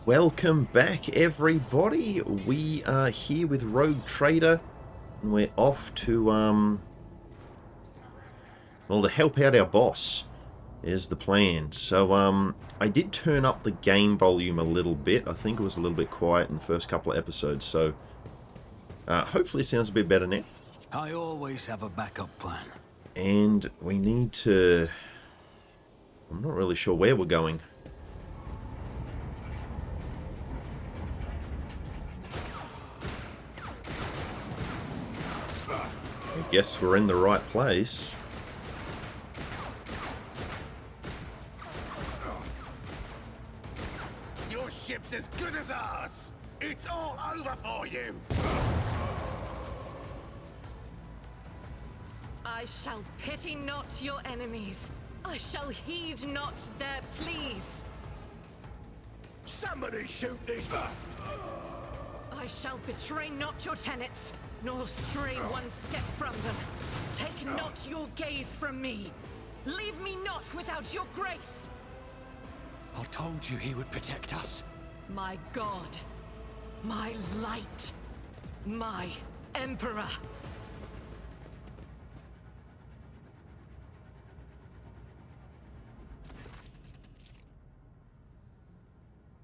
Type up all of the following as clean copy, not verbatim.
Welcome back, everybody. We are here with Rogue Trader, and we're off to, well, to help out our boss, is the plan. So, I did turn up the game volume a little bit. I think it was a little bit quiet in the first couple of episodes, so hopefully it sounds a bit better now. I always have a backup plan. And we need to... I'm not really sure where we're going. I guess we're in the right place. Your ship's as good as ours! It's all over for you! I shall pity not your enemies. I shall heed not their pleas. Somebody shoot these... I shall betray not your tenets, nor stray one step from them. Take not your gaze from me. Leave me not without your grace. I told you he would protect us. My God, my light, my Emperor.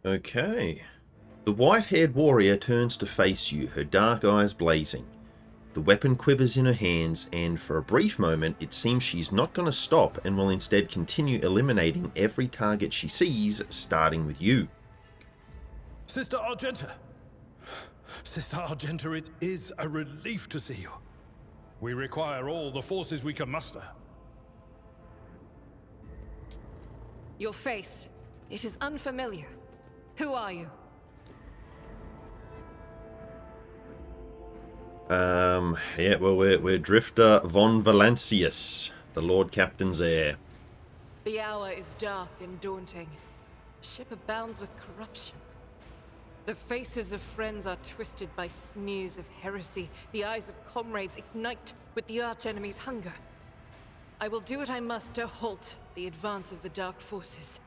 Okay. The white-haired warrior turns to face you, her dark eyes blazing. The weapon quivers in her hands, and for a brief moment it seems she's not going to stop and will instead continue eliminating every target she sees, starting with you. Sister Argenta! Sister Argenta, it is a relief to see you. We require all the forces we can muster. Your face, it is unfamiliar. Who are you? Yeah, well, we're Drifter von Valancius, the Lord Captain's heir. The hour is dark and daunting. The ship abounds with corruption. The faces of friends are twisted by sneers of heresy. The eyes of comrades ignite with the archenemy's hunger. I will do what I must to halt the advance of the dark forces.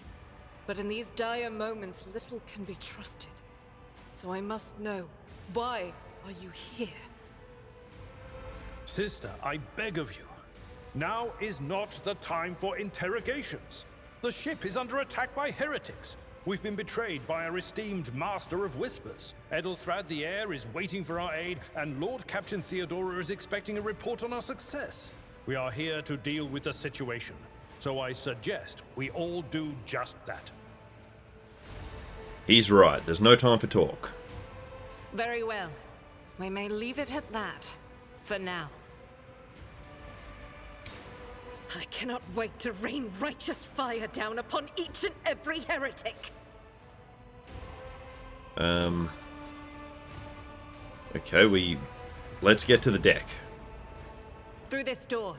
But in these dire moments, little can be trusted. So I must know, why are you here? Sister, I beg of you. Now is not the time for interrogations. The ship is under attack by heretics. We've been betrayed by our esteemed Master of Whispers. Edelthrad the Heir is waiting for our aid, and Lord Captain Theodora is expecting a report on our success. We are here to deal with the situation, so I suggest we all do just that. He's right, there's no time for talk. Very well. We may leave it at that. For now. I cannot wait to rain righteous fire down upon each and every heretic. Okay, let's get to the deck. Through this door.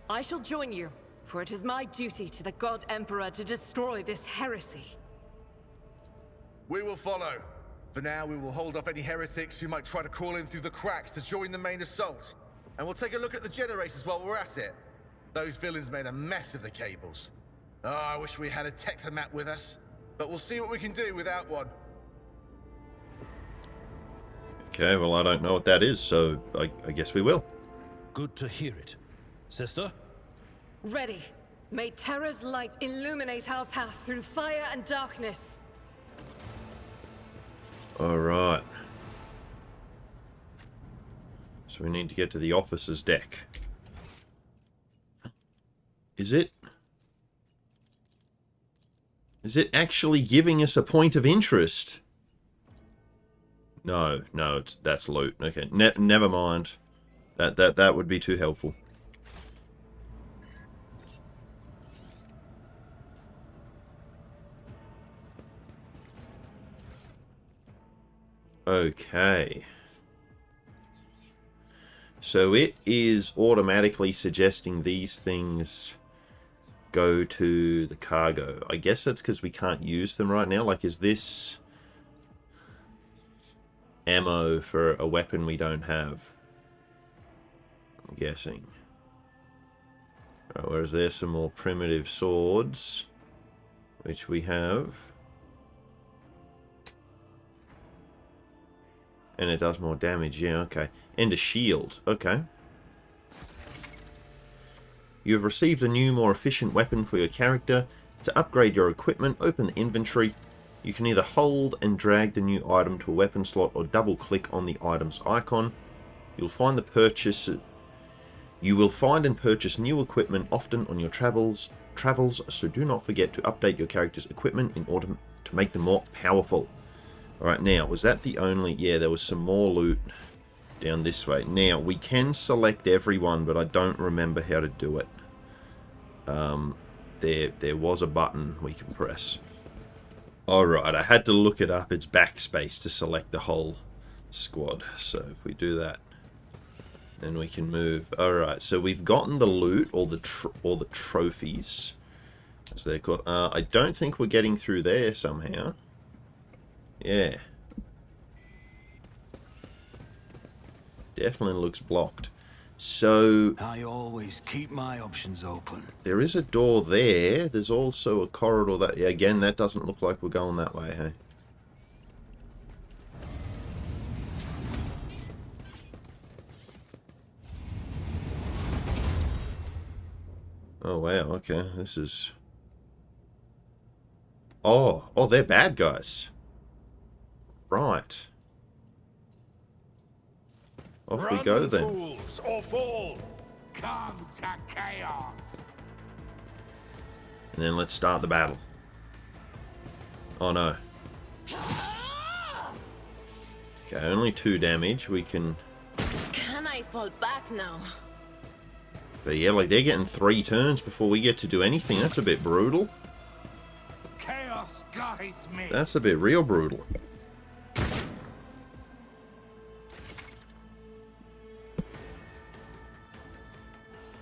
I shall join you, for it is my duty to the God Emperor to destroy this heresy. We will follow. For now, we will hold off any heretics who might try to crawl in through the cracks to join the main assault. And we'll take a look at the generators while we're at it. Those villains made a mess of the cables. Oh, I wish we had a Tectomat with us. But we'll see what we can do without one. Okay, well, I don't know what that is, so I guess we will. Good to hear it. Sister? Ready. May Terra's light illuminate our path through fire and darkness. Alright. So we need to get to the officer's deck. Is it actually giving us a point of interest? No, that's loot. Okay, never mind. That would be too helpful. Okay. So it is automatically suggesting these things go to the cargo. I guess that's because we can't use them right now. Like, is this ammo for a weapon we don't have? I'm guessing. Right, whereas there's some more primitive swords, which we have. And it does more damage, yeah, okay. And a shield, okay. You have received a new, more efficient weapon for your character. To upgrade your equipment, open the inventory. You can either hold and drag the new item to a weapon slot or double click on the item's icon. You will find and purchase new equipment often on your travels, so do not forget to update your character's equipment in order to make them more powerful. Alright, now, was that the only... Yeah, there was some more loot down this way. Now, we can select everyone, but I don't remember how to do it. There was a button we can press. Alright, I had to look it up. It's backspace to select the whole squad. So if we do that, then we can move. Alright, so we've gotten the loot, all the trophies, as they're called. I don't think we're getting through there somehow. Yeah. Definitely looks blocked. So... I always keep my options open. There is a door there. There's also a corridor that... Yeah, again, that doesn't look like we're going that way, hey? Oh, wow, okay. This is... Oh, they're bad guys. Right. Off we go then. Fools, or fall. Come to chaos. And then let's start the battle. Oh no. Okay, only 2 damage. We can... Can I fall back now? But yeah, like they're getting 3 turns before we get to do anything. That's a bit brutal. Chaos guides me. That's a bit real brutal.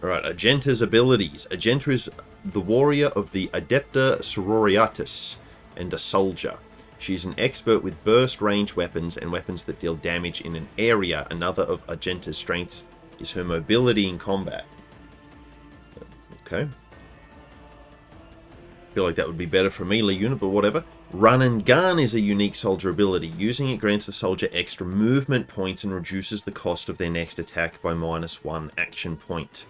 Alright, Argenta's abilities. Argenta is the warrior of the Adepta Sororitas and a soldier. She's an expert with burst range weapons and weapons that deal damage in an area. Another of Argenta's strengths is her mobility in combat. Okay. Feel like that would be better for a melee unit, but whatever. Run and gun is a unique soldier ability. Using it grants the soldier extra movement points and reduces the cost of their next attack by -1 action point.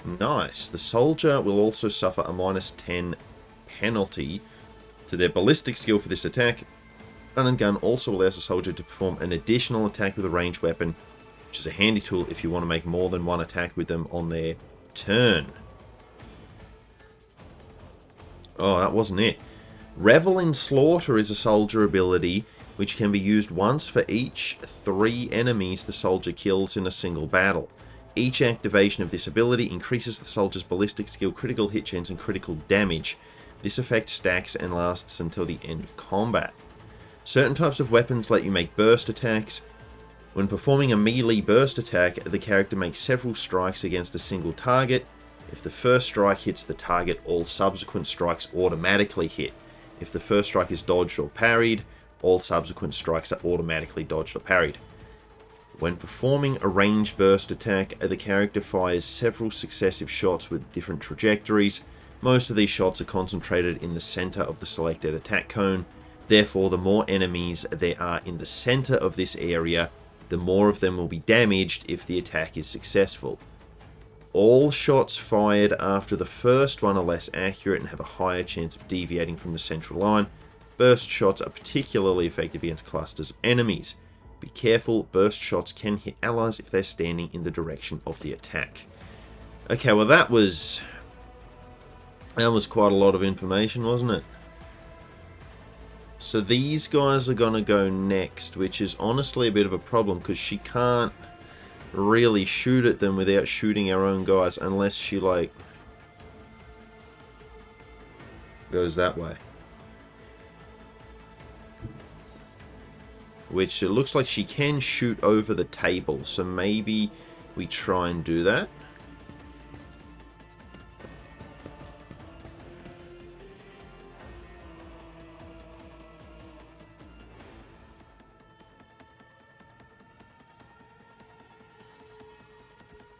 Nice. The soldier will also suffer a -10 penalty to their ballistic skill for this attack. Run and gun also allows the soldier to perform an additional attack with a ranged weapon, which is a handy tool if you want to make more than one attack with them on their turn. Oh, that wasn't it. Revel in Slaughter is a soldier ability which can be used once for each 3 enemies the soldier kills in a single battle. Each activation of this ability increases the soldier's ballistic skill, critical hit chance, and critical damage. This effect stacks and lasts until the end of combat. Certain types of weapons let you make burst attacks. When performing a melee burst attack, the character makes several strikes against a single target. If the first strike hits the target, all subsequent strikes automatically hit. If the first strike is dodged or parried, all subsequent strikes are automatically dodged or parried. When performing a ranged burst attack, the character fires several successive shots with different trajectories. Most of these shots are concentrated in the center of the selected attack cone. Therefore, the more enemies there are in the center of this area, the more of them will be damaged if the attack is successful. All shots fired after the first one are less accurate and have a higher chance of deviating from the central line. Burst shots are particularly effective against clusters of enemies. Be careful, burst shots can hit allies if they're standing in the direction of the attack. Okay, well that was quite a lot of information, wasn't it? So these guys are going to go next, which is honestly a bit of a problem because she can't really shoot at them without shooting our own guys unless she like goes that way. Which it looks like she can shoot over the table, so maybe we try and do that.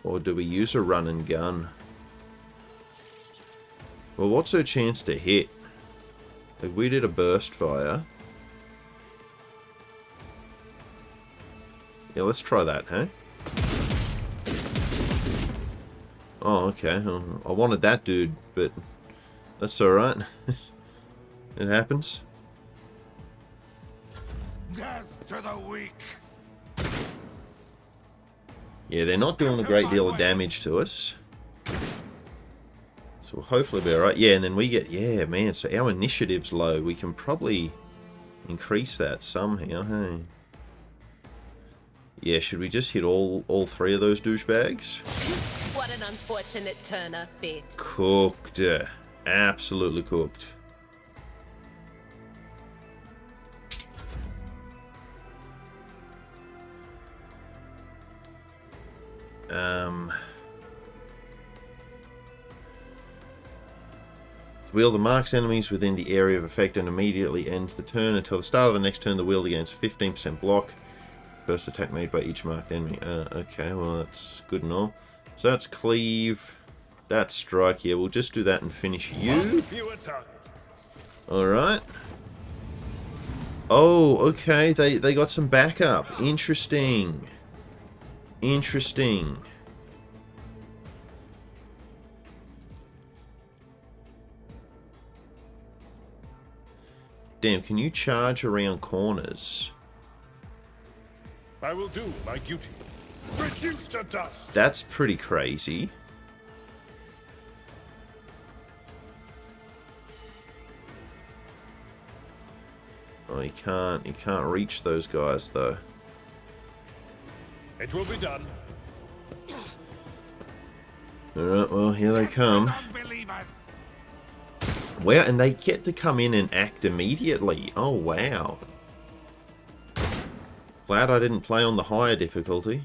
Or do we use a run and gun? Well, what's her chance to hit? If we did a burst fire... Yeah, let's try that, hey? Oh, okay. I wanted that dude, but that's alright. It happens. Death to the weak. Yeah, they're not doing a great deal of damage to us. So we'll hopefully be alright. Yeah, and then we get... Yeah, man, so our initiative's low. We can probably increase that somehow, hey? Yeah, should we just hit all three of those douchebags? What an unfortunate turn of fate. Cooked. Absolutely cooked. The wielder marks enemies within the area of effect and immediately ends the turn. Until the start of the next turn, the wielder gains 15% block. First attack made by each marked enemy. Okay, well that's good and all. So that's cleave. That's strike. Yeah, we'll just do that and finish you. Alright. Oh, okay. They got some backup. Interesting. Interesting. Damn, can you charge around corners? I will do my duty. Reduce to dust. That's pretty crazy. Oh, you can't reach those guys though. It will be done. Alright, well, here they come. Unbelievers. Wow, and they get to come in and act immediately. Oh, wow. Glad I didn't play on the higher difficulty.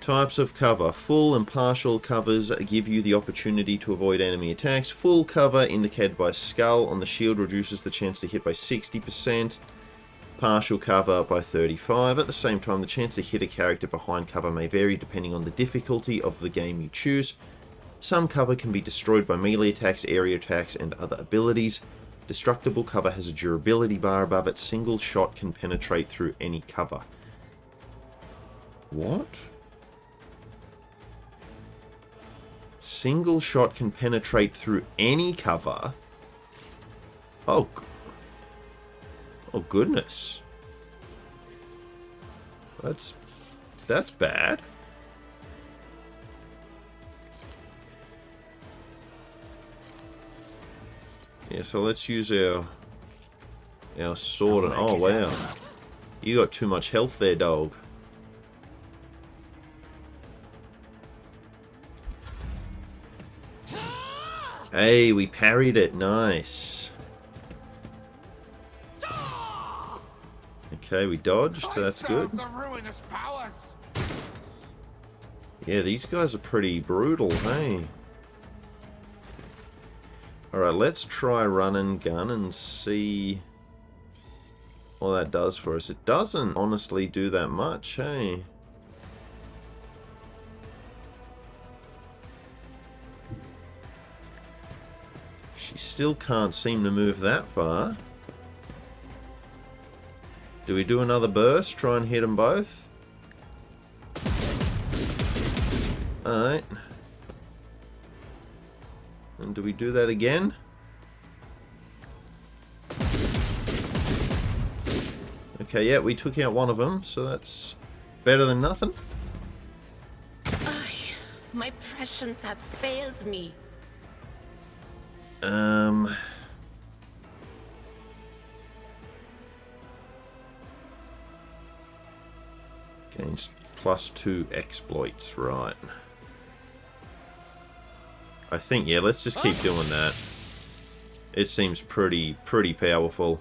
Types of cover. Full and partial covers give you the opportunity to avoid enemy attacks. Full cover, indicated by skull on the shield, reduces the chance to hit by 60%. Partial cover by 35%. At the same time, the chance to hit a character behind cover may vary depending on the difficulty of the game you choose. Some cover can be destroyed by melee attacks, area attacks, and other abilities. Destructible cover has a durability bar above it. Single shot can penetrate through any cover. What? Single shot can penetrate through any cover? Oh goodness. That's bad. Yeah, so let's use our sword and oh wow. You got too much health there, dog. Hey, we parried it. Nice. Okay, we dodged. That's good. The ruinous powers. Yeah, these guys are pretty brutal, hey? Alright, let's try run and gun and see what that does for us. It doesn't honestly do that much, hey? She still can't seem to move that far. Do we do another burst? Try and hit them both? Alright. And do we do that again? Okay, yeah, we took out one of them, so that's better than nothing. My prescience has failed me. Gains +2 exploits, right. I think, yeah, let's just keep doing that. It seems pretty powerful.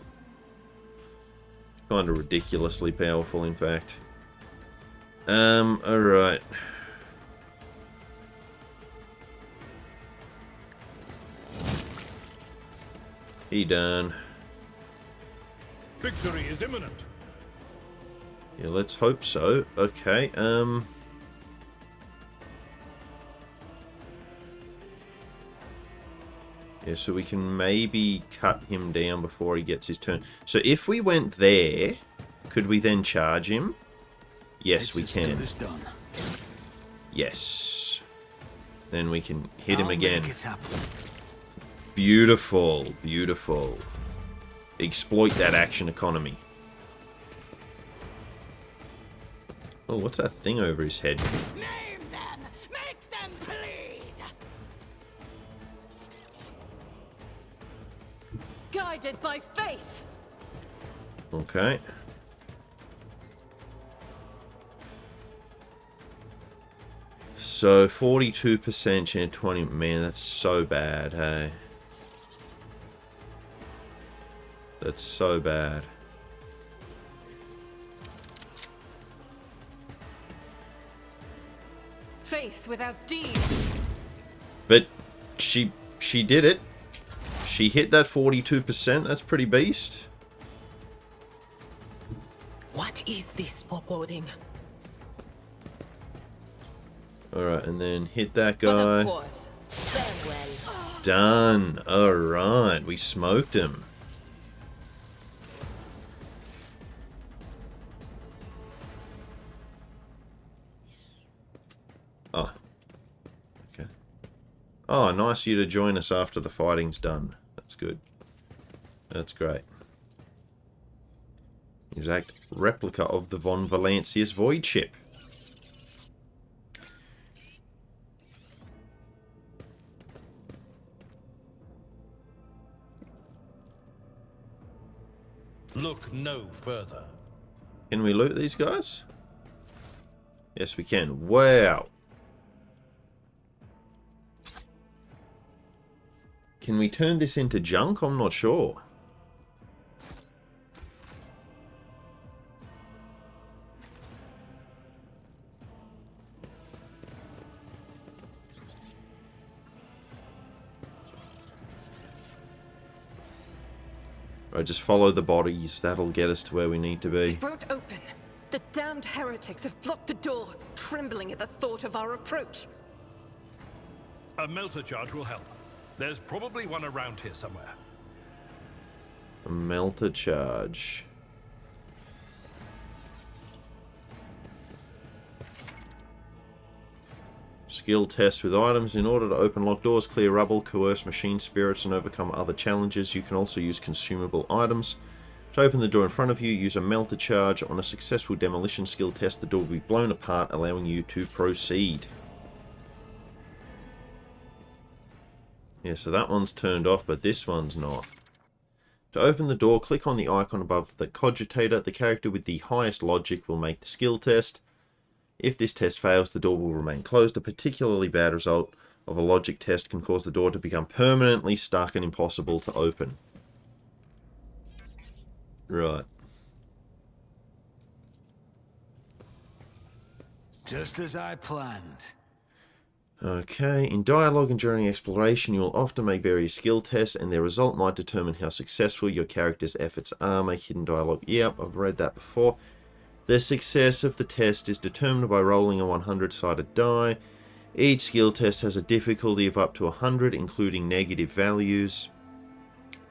Kind of ridiculously powerful, in fact. Alright. He done. Victory is imminent. Yeah, let's hope so. Okay, Yeah, so we can maybe cut him down before he gets his turn. So if we went there, could we then charge him? Yes, we can. Yes. Then we can hit him again. Beautiful, beautiful. Exploit that action economy. Oh, what's that thing over his head? Name them! Make them bleed! Guided by faith! Okay. So 42% and 20. Man, that's so bad, hey. That's so bad. Faith without deed. But she did it. She hit that 42%. That's pretty beast. What is this foreboding? Alright, and then hit that But of guy. course. Farewell. Done. Alright, we smoked him. Oh. Okay. Oh, nice of you to join us after the fighting's done. That's good. That's great. Exact replica of the Von Valancius void ship. Look no further. Can we loot these guys? Yes, we can. Wow. Can we turn this into junk? I'm not sure. Right, just follow the bodies. That'll get us to where we need to be. It won't open. The damned heretics have blocked the door, trembling at the thought of our approach. A melter charge will help. There's probably one around here somewhere. A melter charge. Skill test with items. In order to open locked doors, clear rubble, coerce machine spirits, and overcome other challenges, you can also use consumable items. To open the door in front of you, use a melter charge. On a successful demolition skill test, the door will be blown apart, allowing you to proceed. Yeah, so that one's turned off, but this one's not. To open the door, click on the icon above the cogitator. The character with the highest logic will make the skill test. If this test fails, the door will remain closed. A particularly bad result of a logic test can cause the door to become permanently stuck and impossible to open. Right. Just as I planned. Okay, in dialogue and during exploration, you will often make various skill tests, and their result might determine how successful your character's efforts are. Make hidden dialogue. Yep, I've read that before. The success of the test is determined by rolling a 100-sided die. Each skill test has a difficulty of up to 100, including negative values.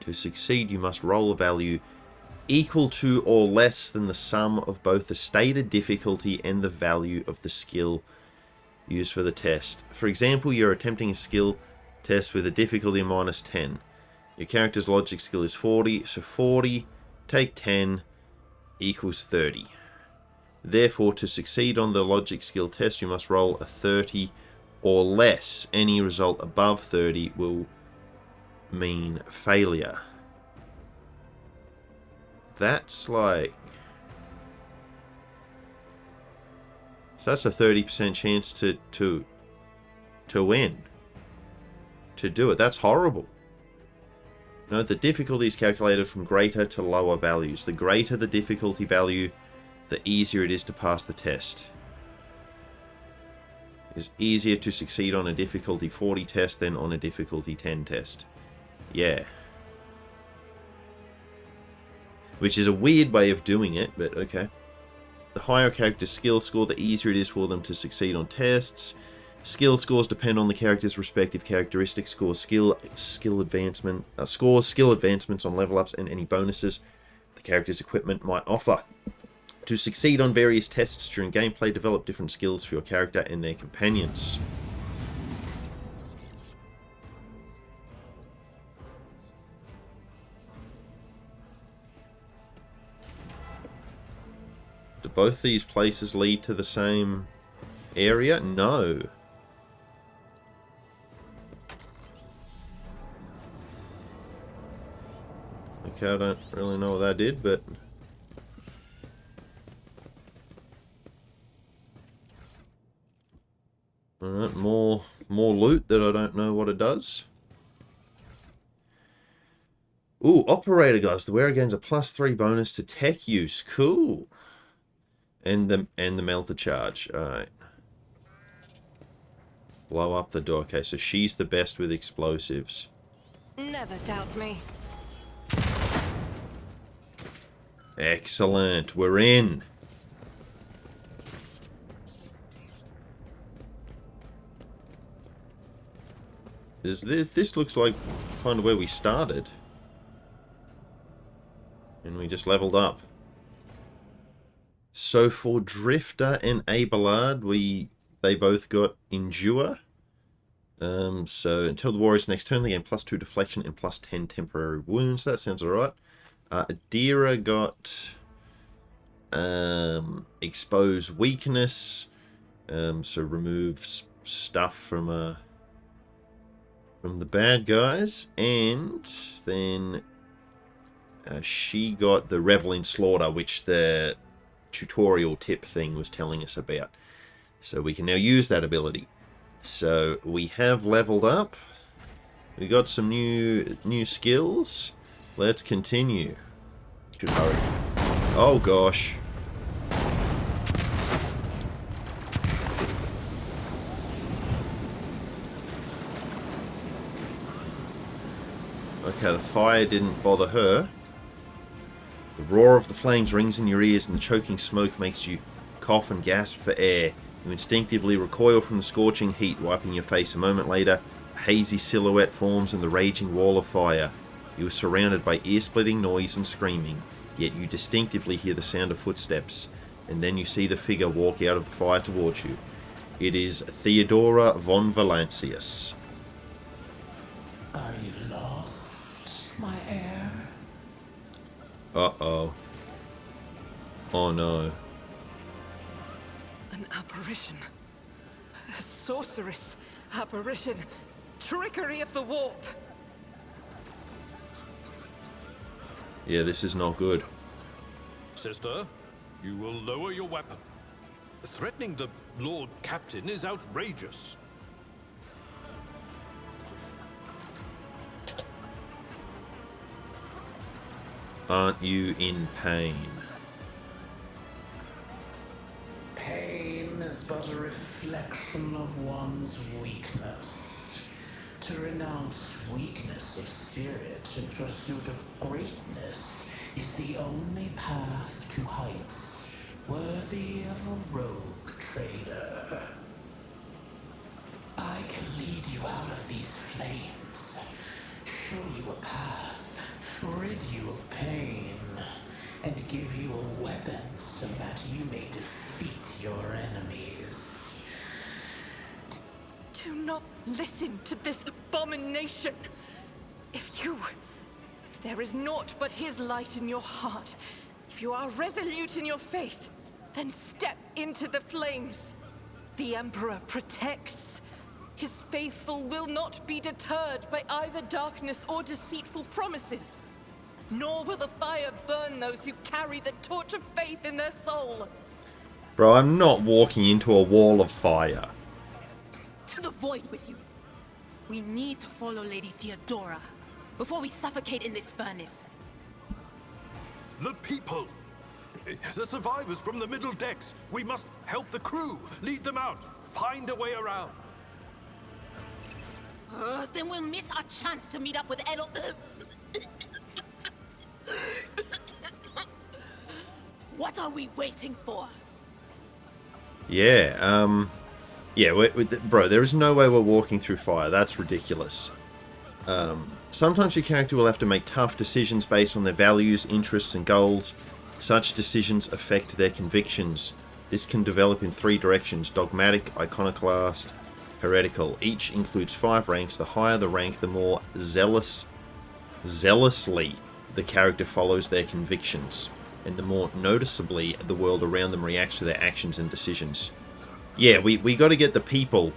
To succeed, you must roll a value equal to or less than the sum of both the stated difficulty and the value of the skill used for the test. For example, you're attempting a skill test with a difficulty of -10. Your character's logic skill is 40, so 40 take 10 equals 30. Therefore, to succeed on the logic skill test, you must roll a 30 or less. Any result above 30 will mean failure. That's like... So that's a 30% chance to win. To do it. That's horrible. Note the difficulty is calculated from greater to lower values. The greater the difficulty value, the easier it is to pass the test. It's easier to succeed on a difficulty 40 test than on a difficulty 10 test. Yeah. Which is a weird way of doing it, but okay. The higher a character's skill score, the easier it is for them to succeed on tests. Skill scores depend on the character's respective characteristics. Scores skill advancements on level ups and any bonuses the character's equipment might offer. To succeed on various tests during gameplay, develop different skills for your character and their companions. Do both these places lead to the same area? No. Okay, I don't really know what that did, but... Alright, more loot that I don't know what it does. Ooh, operator gloves. The wearer gains a +3 bonus to tech use. Cool. And the melter charge. Alright. Blow up the door. Okay, so she's the best with explosives. Never doubt me. Excellent. We're in. This looks like kind of where we started. And we just leveled up. So for Drifter and Abelard, they both got Endure. So until the warrior's next turn, they gain +2 deflection and +10 temporary wounds. That sounds alright. Adira got Expose Weakness. So removes stuff from the bad guys. And then she got the Revel in Slaughter, which the tutorial tip thing was telling us about. So we can now use that ability. So we have leveled up. We got some new skills. Let's continue. Should hurry. Oh gosh. Okay, the fire didn't bother her. The roar of the flames rings in your ears and the choking smoke makes you cough and gasp for air. You instinctively recoil from the scorching heat, wiping your face. A moment later, a hazy silhouette forms in the raging wall of fire. You are surrounded by ear-splitting noise and screaming, yet you distinctively hear the sound of footsteps, and then you see the figure walk out of the fire towards you. It is Theodora von Valancius. Are you lost, my heir? Uh-oh. Oh no. An apparition. A sorceress apparition. Trickery of the warp. Yeah, this is not good. Sister, you will lower your weapon. Threatening the Lord Captain is outrageous. Aren't you in pain? Pain is but a reflection of one's weakness. To renounce weakness of spirit in pursuit of greatness is the only path to heights worthy of a rogue trader. I can lead you out of these flames, show you a path, rid you of pain, and give you a weapon so that you may defeat your enemies. Do not listen to this abomination. If there is naught but his light in your heart, if you are resolute in your faith, then step into the flames. The Emperor protects. His faithful will not be deterred by either darkness or deceitful promises. Nor will the fire burn those who carry the torch of faith in their soul. Bro, I'm not walking into a wall of fire. To the void with you. We need to follow Lady Theodora before we suffocate in this furnace. The people! The survivors from the middle decks! We must help the crew! Lead them out! Find a way around! Then we'll miss our chance to meet up with Edel... What are we waiting for? Yeah, Yeah, bro, there is no way we're walking through fire. That's ridiculous. Sometimes your character will have to make tough decisions based on their values, interests, and goals. Such decisions affect their convictions. This can develop in 3 directions: dogmatic, iconoclast, heretical. Each includes 5 ranks. The higher the rank, the more zealously the character follows their convictions, and the more noticeably the world around them reacts to their actions and decisions. Yeah, we got to get the people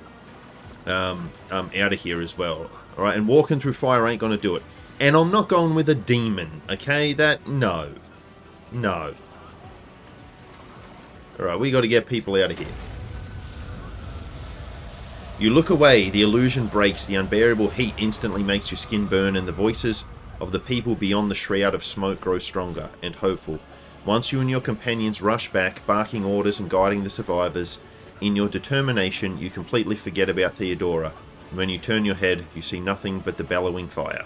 out of here as well. Alright, and walking through fire ain't going to do it. And I'm not going with a demon, okay? No. Alright, we got to get people out of here. You look away, the illusion breaks, the unbearable heat instantly makes your skin burn, and the voices of the people beyond the shroud of smoke grow stronger and hopeful. Once you and your companions rush back, barking orders and guiding the survivors, in your determination, you completely forget about Theodora. And when you turn your head, you see nothing but the bellowing fire.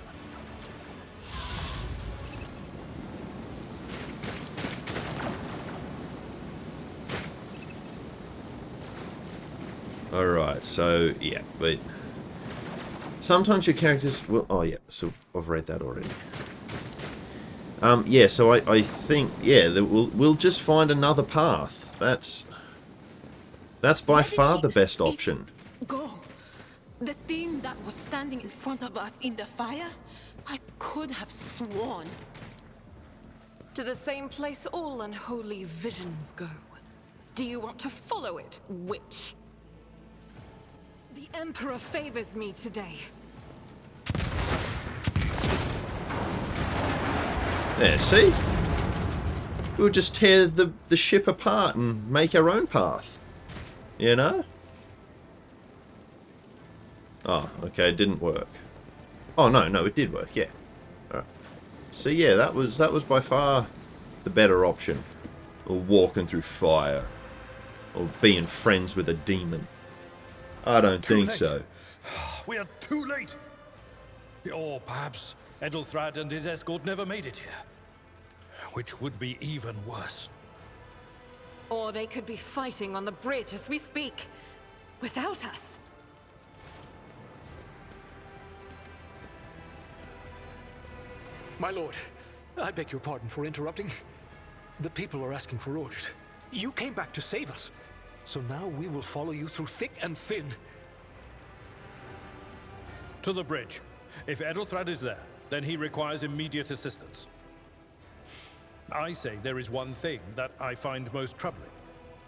Alright, so, yeah, but... Sometimes your characters will... Oh, yeah, so I've read that already. Yeah, so I think, yeah, that we'll just find another path. That's by far the best option. Go. The thing that was standing in front of us in the fire, I could have sworn. To the same place all unholy visions go. Do you want to follow it, witch? The Emperor favors me today. There, see? We'll just tear the ship apart and make our own path. You know? Oh, okay, it didn't work. Oh, no, it did work, yeah. Alright. So yeah, that was by far the better option. Or walking through fire. Or being friends with a demon. I don't think so. We are too late. Or perhaps Edelthrad and his escort never made it here. Which would be even worse. Or they could be fighting on the bridge as we speak. Without us. My lord, I beg your pardon for interrupting. The people are asking for orders. You came back to save us. So now we will follow you through thick and thin. To the bridge. If Edelthrad is there, then he requires immediate assistance. I say there is one thing that I find most troubling.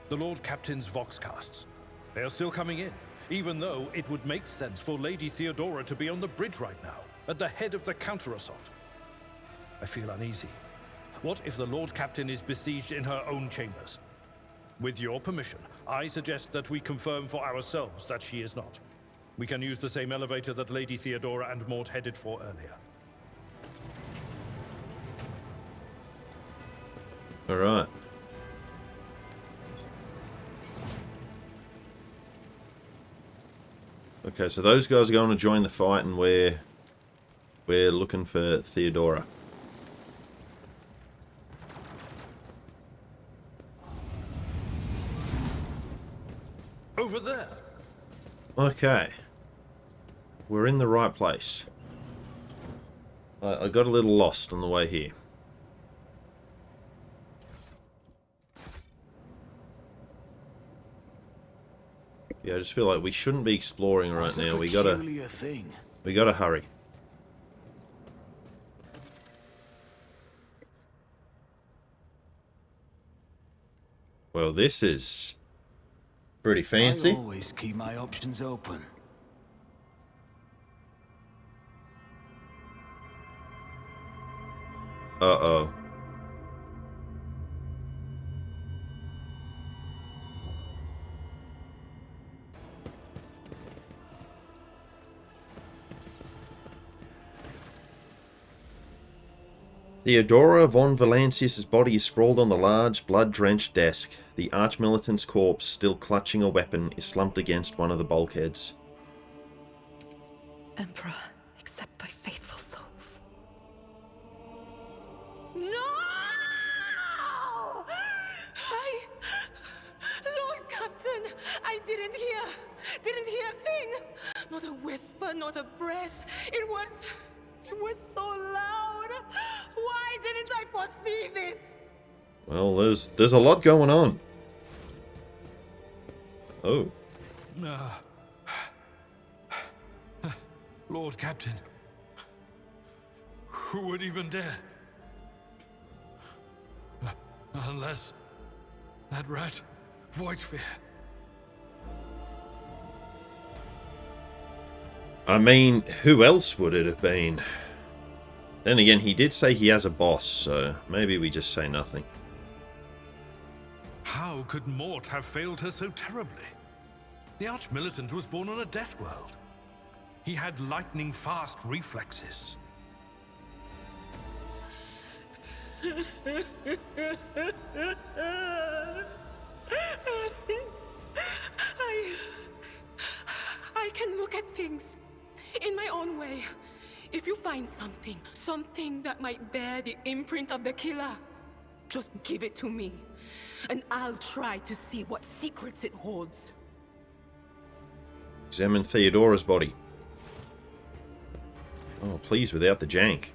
The Lord Captain's voxcasts. They are still coming in, even though it would make sense for Lady Theodora to be on the bridge right now, at the head of the counter-assault. I feel uneasy. What if the Lord Captain is besieged in her own chambers? With your permission, I suggest that we confirm for ourselves that she is not. We can use the same elevator that Lady Theodora and Mort headed for earlier. Alright. Okay, so those guys are going to join the fight, and we're looking for Theodora. Over there! Okay. We're in the right place. I got a little lost on the way here. Yeah, I just feel like we shouldn't be exploring right now. We gotta hurry. Well, this is pretty fancy. I always keep my options open. Uh-oh. Theodora von Valancius' body is sprawled on the large, blood-drenched desk. The archmilitant's corpse, still clutching a weapon, is slumped against one of the bulkheads. Emperor, accept thy faithful souls. No! Lord Captain, I didn't didn't hear a thing. Not a whisper, not a breath. It was so loud. Why didn't I foresee this? Well, there's a lot going on. Oh. Lord Captain, who would even dare? Unless that rat, Voidsphere. I mean, who else would it have been? Then again, he did say he has a boss, so maybe we just say nothing. How could Mort have failed her so terribly? The Arch-Militant was born on a death world. He had lightning-fast reflexes. I can look at things in my own way. If you find something that might bear the imprint of the killer, just give it to me, and I'll try to see what secrets it holds. Examine Theodora's body. Oh, please, without the jank.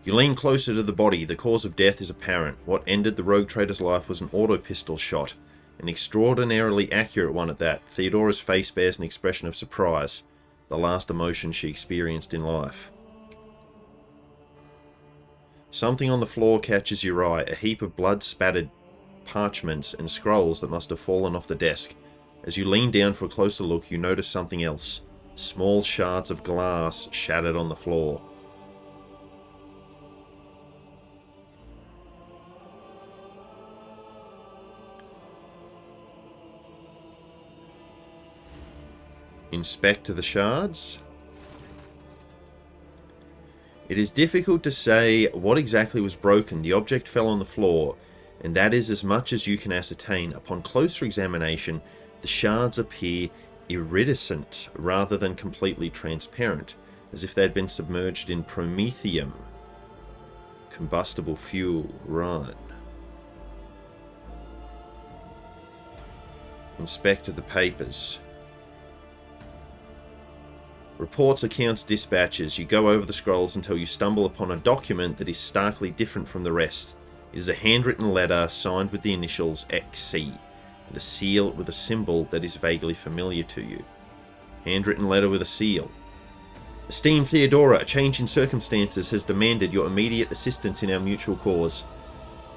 You lean closer to the body. The cause of death is apparent. What ended the rogue trader's life was an auto-pistol shot. An extraordinarily accurate one at that. Theodora's face bears an expression of surprise. The last emotion she experienced in life. Something on the floor catches your eye. A heap of blood-spattered parchments and scrolls that must have fallen off the desk. As you lean down for a closer look, you notice something else. Small shards of glass shattered on the floor. Inspect the shards. It is difficult to say what exactly was broken. The object fell on the floor, and that is as much as you can ascertain. Upon closer examination, the shards appear iridescent rather than completely transparent, as if they had been submerged in promethium. Combustible fuel, right. Inspect the papers. Reports, accounts, dispatches. You go over the scrolls until you stumble upon a document that is starkly different from the rest. It is a handwritten letter signed with the initials XC, and a seal with a symbol that is vaguely familiar to you. Handwritten letter with a seal. Esteemed Theodora, a change in circumstances has demanded your immediate assistance in our mutual cause.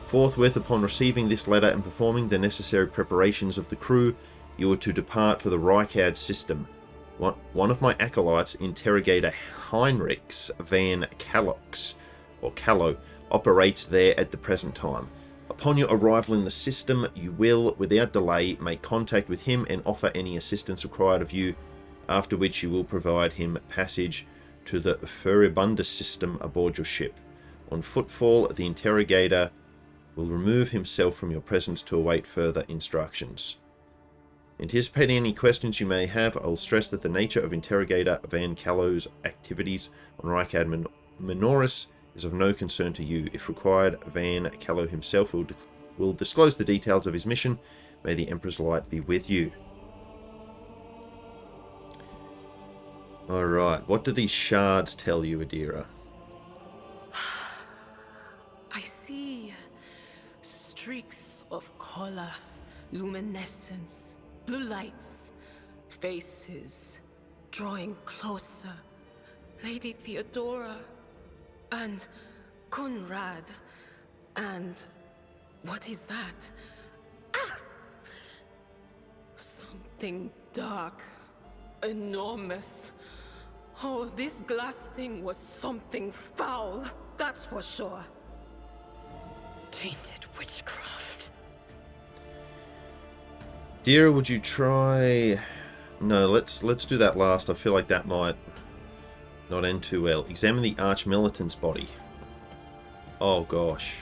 Forthwith, upon receiving this letter and performing the necessary preparations of the crew, you are to depart for the Reichard system. One of my acolytes, Interrogator Heinrichs van Callo, operates there at the present time. Upon your arrival in the system, you will, without delay, make contact with him and offer any assistance required of you, after which you will provide him passage to the Furibundus system aboard your ship. On footfall, the Interrogator will remove himself from your presence to await further instructions. Anticipating any questions you may have, I will stress that the nature of Interrogator Van Callo's activities on Reichard Minoris is of no concern to you. If required, Van Callo himself will disclose the details of his mission. May the Emperor's light be with you. Alright, what do these shards tell you, Adira? I see streaks of color, luminescence, blue lights, faces, drawing closer. Lady Theodora, and Kunrad, and what is that? Ah! Something dark, enormous. Oh, this glass thing was something foul, that's for sure. Tainted witchcraft. Dira, would you try... No, let's do that last. I feel like that might not end too well. Examine the Arch-Militant's body. Oh gosh.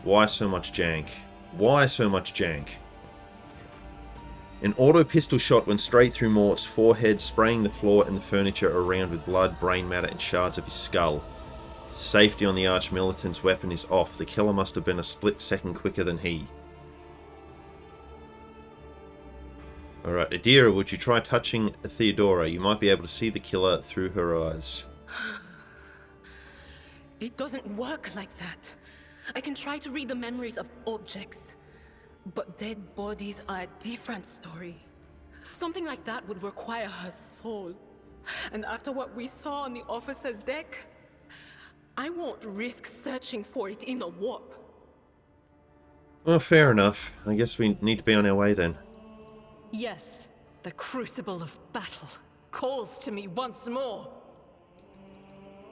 Why so much jank? Why so much jank? An auto-pistol shot went straight through Mort's forehead, spraying the floor and the furniture around with blood, brain matter and shards of his skull. The safety on the Arch-Militant's weapon is off. The killer must have been a split second quicker than he. Alright, Adira, would you try touching Theodora? You might be able to see the killer through her eyes. It doesn't work like that. I can try to read the memories of objects, but dead bodies are a different story. Something like that would require her soul. And after what we saw on the officer's deck, I won't risk searching for it in a warp. Well, fair enough. I guess we need to be on our way then. Yes, the crucible of battle calls to me once more.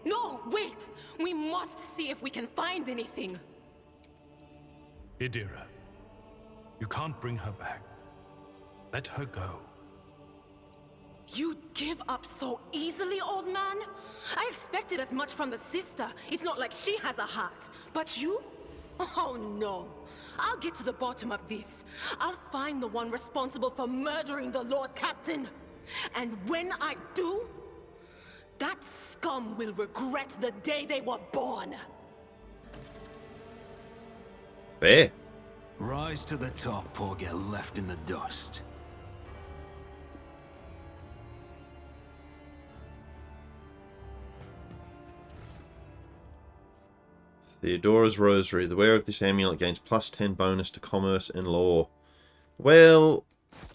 No, wait! We must see if we can find anything. Idira, you can't bring her back. Let her go. You'd give up so easily, old man? I expected as much from the sister. It's not like she has a heart. But you? Oh no. I'll get to the bottom of this. I'll find the one responsible for murdering the Lord Captain. And when I do, that scum will regret the day they were born. Fair. Rise to the top or get left in the dust. Theodora's Rosary. The wearer of this amulet gains +10 bonus to commerce and law. Well,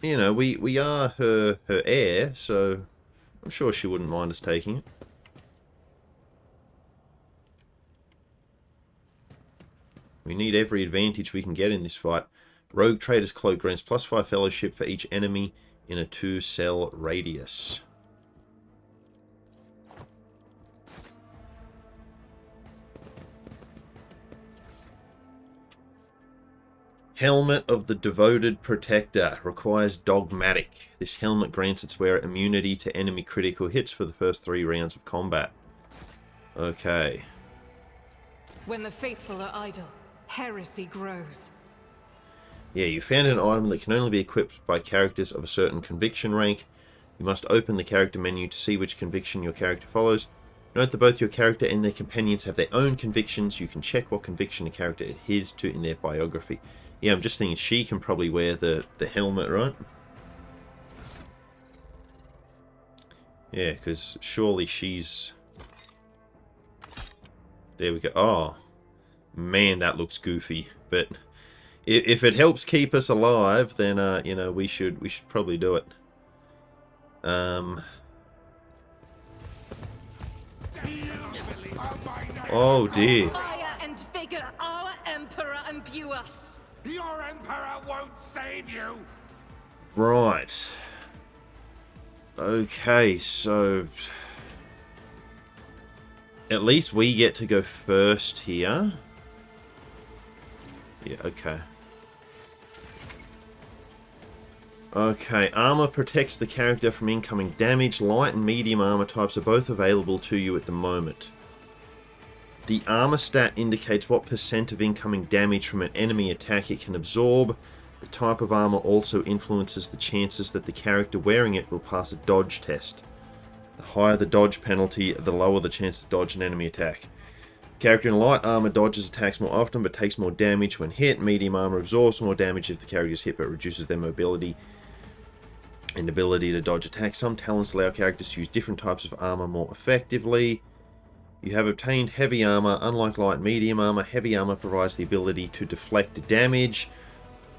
you know, we are her heir, so I'm sure she wouldn't mind us taking it. We need every advantage we can get in this fight. Rogue Trader's Cloak grants +5 fellowship for each enemy in a 2-cell radius. Helmet of the Devoted Protector requires Dogmatic. This helmet grants its wearer immunity to enemy critical hits for the first 3 rounds of combat. Okay. When the faithful are idle, heresy grows. Yeah, you found an item that can only be equipped by characters of a certain conviction rank. You must open the character menu to see which conviction your character follows. Note that both your character and their companions have their own convictions. You can check what conviction a character adheres to in their biography. Yeah, I'm just thinking she can probably wear the helmet, right? Yeah, because surely she's... There we go. Oh, man, that looks goofy. But if it helps keep us alive, then, you know, we should probably do it. Oh, dear. Fire and vigor our Emperor imbue us. Your Emperor won't save you! Right. Okay, so... At least we get to go first here. Yeah, okay. Okay, armor protects the character from incoming damage. Light and medium armor types are both available to you at the moment. The armor stat indicates what % of incoming damage from an enemy attack it can absorb. The type of armor also influences the chances that the character wearing it will pass a dodge test. The higher the dodge penalty, the lower the chance to dodge an enemy attack. Character in light armor dodges attacks more often but takes more damage when hit. Medium armor absorbs more damage if the character is hit but reduces their mobility and ability to dodge attacks. Some talents allow characters to use different types of armor more effectively. You have obtained heavy armor. Unlike light and medium armor, heavy armor provides the ability to deflect damage.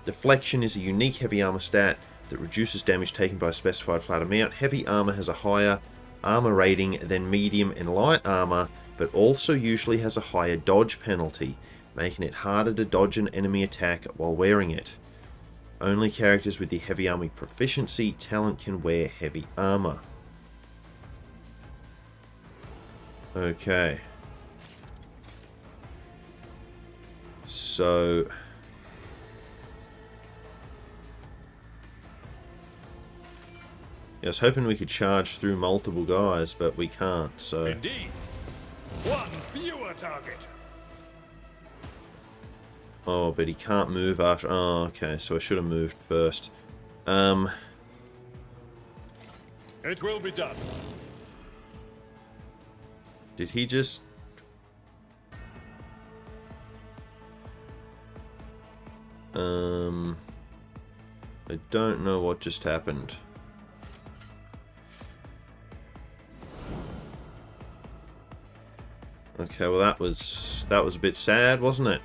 Deflection is a unique heavy armor stat that reduces damage taken by a specified flat amount. Heavy armor has a higher armor rating than medium and light armor, but also usually has a higher dodge penalty, making it harder to dodge an enemy attack while wearing it. Only characters with the heavy armor proficiency talent can wear heavy armor. Okay. So... I was hoping we could charge through multiple guys, but we can't, so... Indeed. One fewer target. Oh, but he can't move after... Oh, okay, so I should have moved first. It will be done. Did he just... I don't know what just happened. Okay, well that was a bit sad, wasn't it?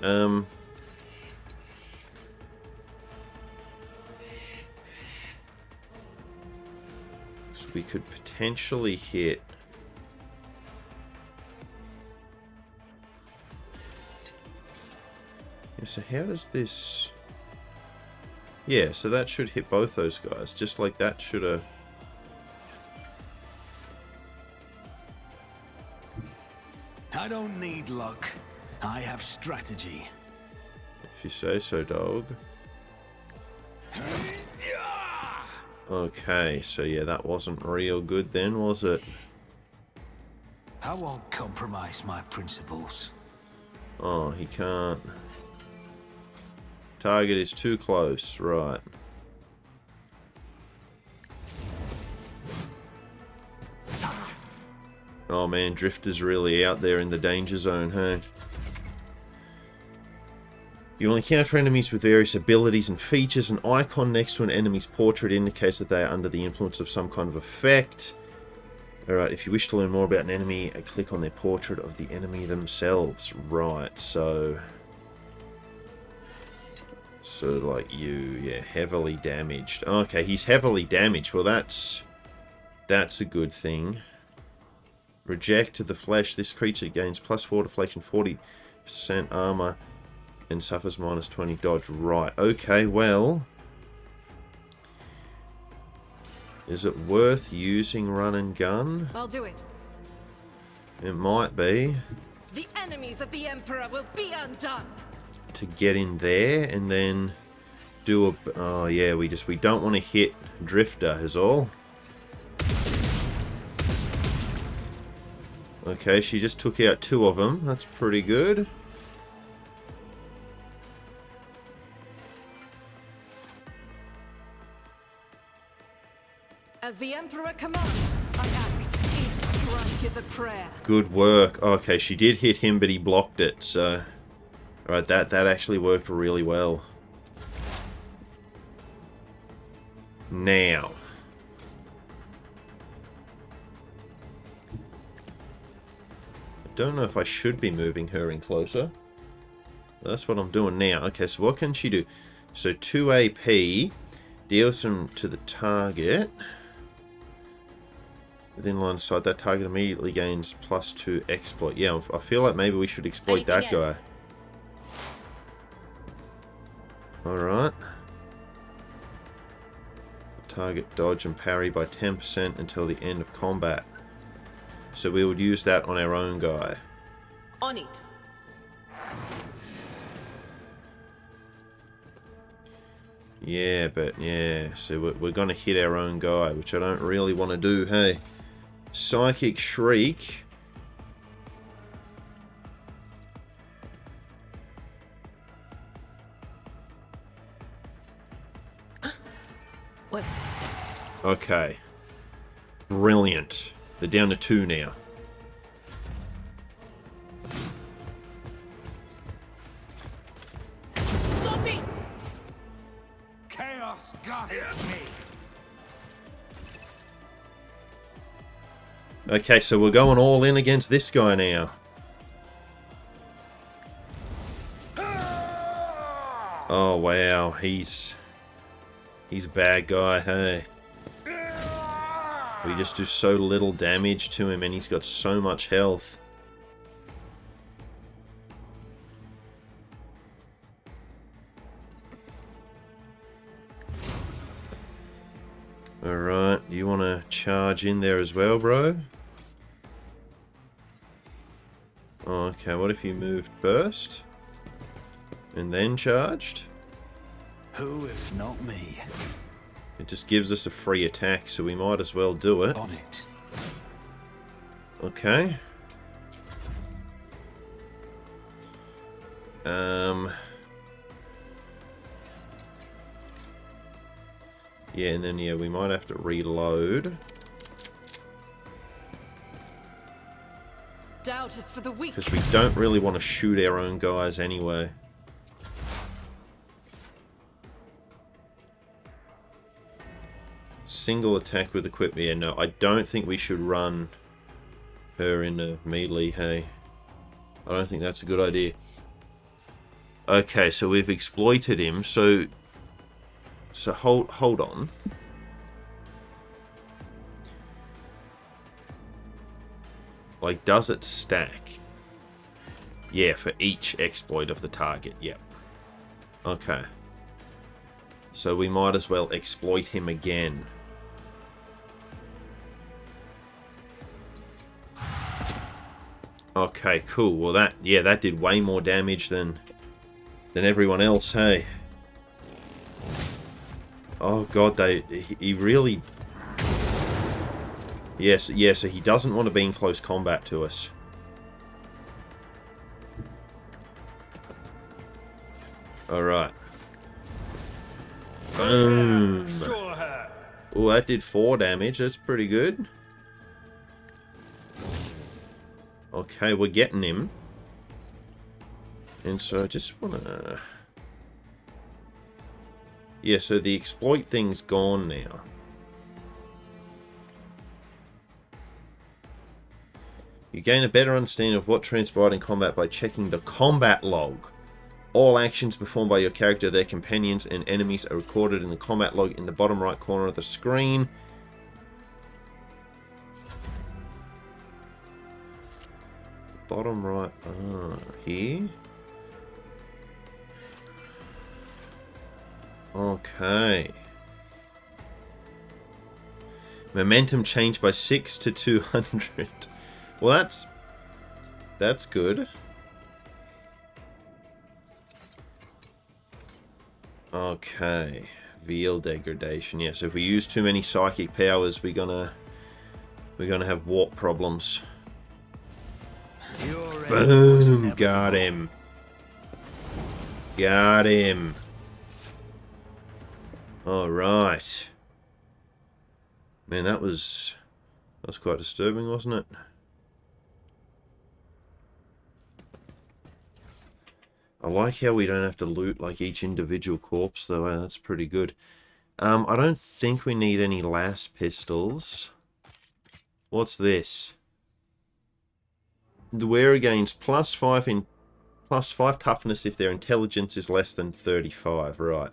So we could potentially hit. Yeah, so how does this? Yeah, so that should hit both those guys, just like that should have. I don't need luck. I have strategy. If you say so, dog. Okay, so yeah, that wasn't real good then, was it? I won't compromise my principles. Oh, he can't. Target is too close, right. Oh man, Drifter's really out there in the danger zone, hey? You will encounter enemies with various abilities and features. An icon next to an enemy's portrait indicates that they are under the influence of some kind of effect. Alright, if you wish to learn more about an enemy, click on their portrait of the enemy themselves. Right, so like yeah, heavily damaged. Okay, he's heavily damaged. Well, that's a good thing. Reject the flesh. This creature gains +4 deflection, 40% armor, and suffers -20 dodge. Right, okay, well, is it worth using run and gun? I'll do it. It might be. The enemies of the Emperor will be undone. To get in there and then do a... Oh yeah, we don't want to hit Drifter is all. Okay, she just took out 2 of them. That's pretty good. As the Emperor commands, I act. Each strike is a prayer. Good work. Okay, she did hit him, but he blocked it, so... Alright, that actually worked really well. Now. I don't know if I should be moving her in closer. That's what I'm doing now. Okay, so what can she do? So 2 AP. Deals them to the target. Within line of sight, that target immediately gains +2 exploit. Yeah, I feel like maybe we should exploit that guy. Alright. Target dodge and parry by 10% until the end of combat. So we would use that on our own guy. On it. Yeah, but yeah, so we're going to hit our own guy, which I don't really want to do, hey. Psychic Shriek. What? Okay. Brilliant. They're down to 2 now. Stop it! Chaos got me. Okay, so we're going all in against this guy now. Oh wow, he's a bad guy, hey. We just do so little damage to him and he's got so much health. Alright, you want to charge in there as well, bro? Okay, what if you moved first? And then charged? Who if not me? It just gives us a free attack, so we might as well do it. On it. Okay. Yeah, and then yeah, we might have to reload. Doubt is for the weak. Because we don't really want to shoot our own guys anyway. Single attack with equip. Yeah, no, I don't think we should run her into melee, hey. I don't think that's a good idea. Okay, so we've exploited him, so hold on. Like, does it stack? Yeah, for each exploit of the target, yep. Okay. So we might as well exploit him again. Okay, cool. Well, that did way more damage than everyone else, hey. Oh god, he really... Yes, so he doesn't want to be in close combat to us. Alright. Boom! Oh, that did 4 damage. That's pretty good. Okay, we're getting him. And so I just want to... Yeah, so the exploit thing's gone now. You gain a better understanding of what transpired in combat by checking the combat log. All actions performed by your character, their companions, and enemies are recorded in the combat log in the bottom right corner of the screen. Bottom right, here. Okay. Momentum changed by 6 to 200. Well, that's good. Okay. Veal degradation. Yeah, so if we use too many psychic powers, we're gonna have warp problems. Boom! Got him. Got him. Alright. Man, that was quite disturbing, wasn't it? I like how we don't have to loot like each individual corpse though. That's pretty good. I don't think we need any las pistols. What's this? The wearer gains +5 toughness if their intelligence is less than 35. Right.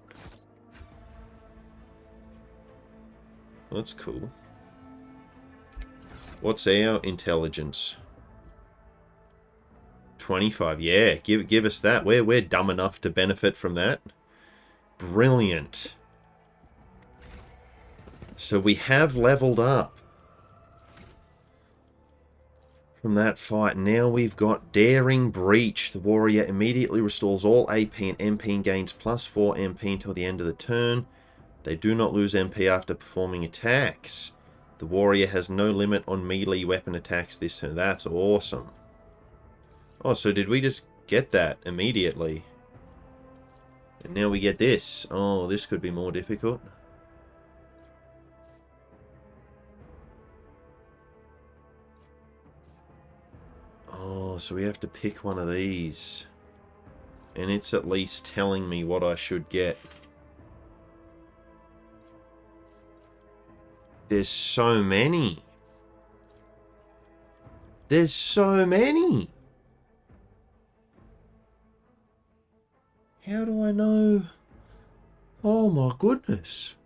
That's cool. What's our intelligence? 25. Yeah, give us that. We're dumb enough to benefit from that. Brilliant. So we have leveled up from that fight. Now we've got Daring Breach. The warrior immediately restores all AP and MP and gains +4 MP until the end of the turn. They do not lose MP after performing attacks. The warrior has no limit on melee weapon attacks this turn. That's awesome. Oh, so did we just get that immediately? And now we get this. Oh, this could be more difficult. Oh, so we have to pick one of these. And it's at least telling me what I should get. There's so many. There's so many. How do I know? Oh my goodness.